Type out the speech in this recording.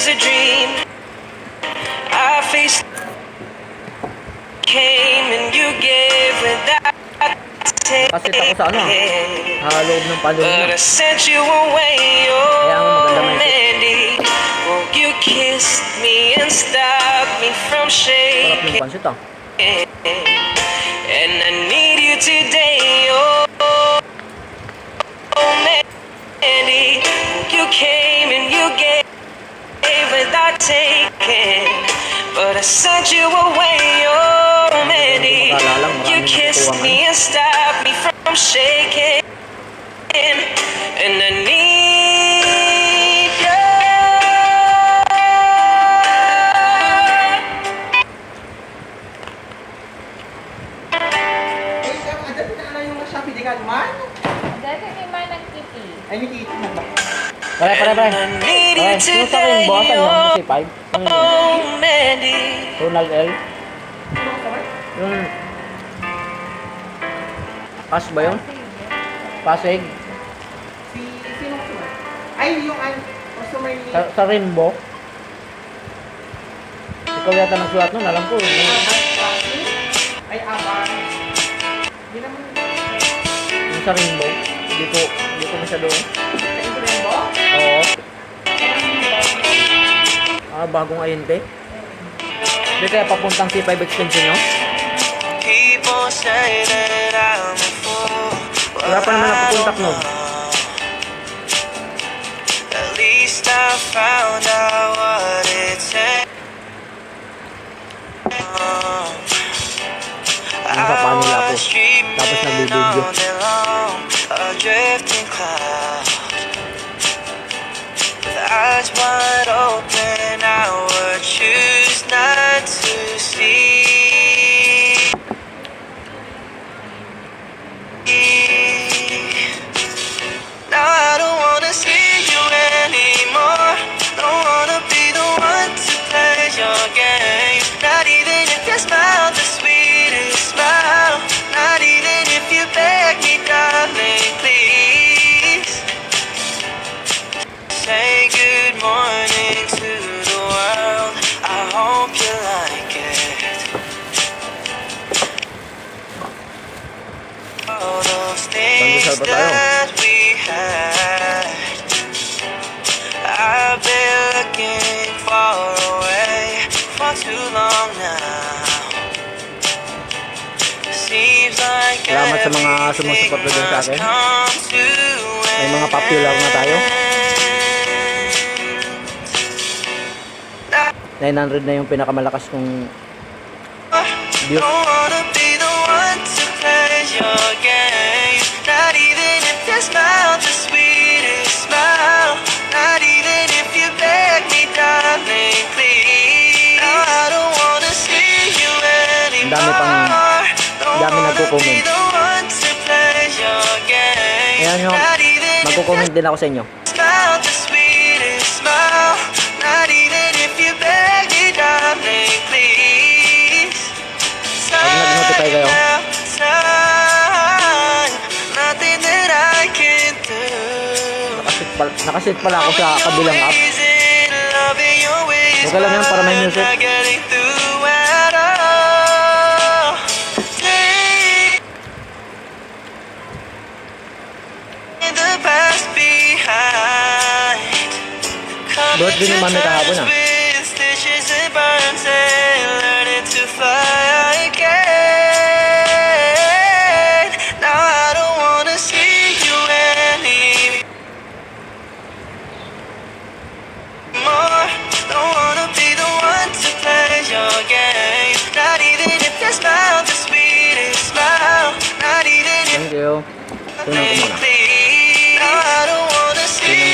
a dream. I faced came and you gave without Kasi ako sa ano, loob ng but panulong. I sent you away, Kaya ang maganda oh may Mandy. Oh, you kissed me and stopped me from sarap ng shaking. pansit ah. And I need you today, oh Mandy. You came and you gave without taking, but I sent you away, oh Mandy. You kissed me and stopped me from shaking, and I need you. Dati na ano yung Shopee di ka man? Dati may manang kitty. Ay, may kitty na ba? Pare. I need you Yung sa rin, today, buwasan yung kasi 5. oh Mandy. Ronald L. Ano ka ba? Yung... Pas ba yun? Pasig? Sinong customer? Ay, yung customer ni... Sa Rimbo? Ikaw yata nagsulat nun, alam ko. Ay, abang. Hindi naman... Yung sa Rimbo. Hindi ko na siya doon. Sa Intrembo? Oo. Bagong ayente. Hindi kaya papuntang C5 extension nyo? People say that I'm a fool. Wala pa naman napupuntak nun. At least I found out what it takes. Nasa panila ako. Tapos nagbibideo. A drifting cloud. With eyes wide open, I would choose not to see. Now I don't wanna see you anymore. Don't wanna be the one to play your game. Not even if you smile the sweetest smile. Not even if you beg me, darling, please. Say good morning to the world. I hope you like it. All those things Pandesal ba tayo? that we had, I've been looking far away for too long now. Seems like Salamat sa mga sumusuporta din sa akin. May mga popular na tayo. 900 na yung pinakamalakas kong views. Don't wanna be the one to play your game. Not even if you smile the sweetest smile. Not even if you beg me, darling, please. Now I don't wanna see you Ang dami pang- anymore. Don't dami wanna nagko-comment. be the one to play your game. Ayan yung Not even if magko-comment din ako sa inyo. smile the sweetest smile. Not even if you beg me, darling, please. Pag nag-notify kayo. Nothing that I can do. Nakasit pala ako sa kabilang app. Okay lang yan para may music. Not getting through at all. In the past behind. Birthday ni Mami kahapon ah. With stitches and burns and learning to fly again. Now I don't wanna see you anymore. Don't wanna be the one to play your game. Not even if you smile the sweetest smile. Not even if Thank you. Tunan ko muna.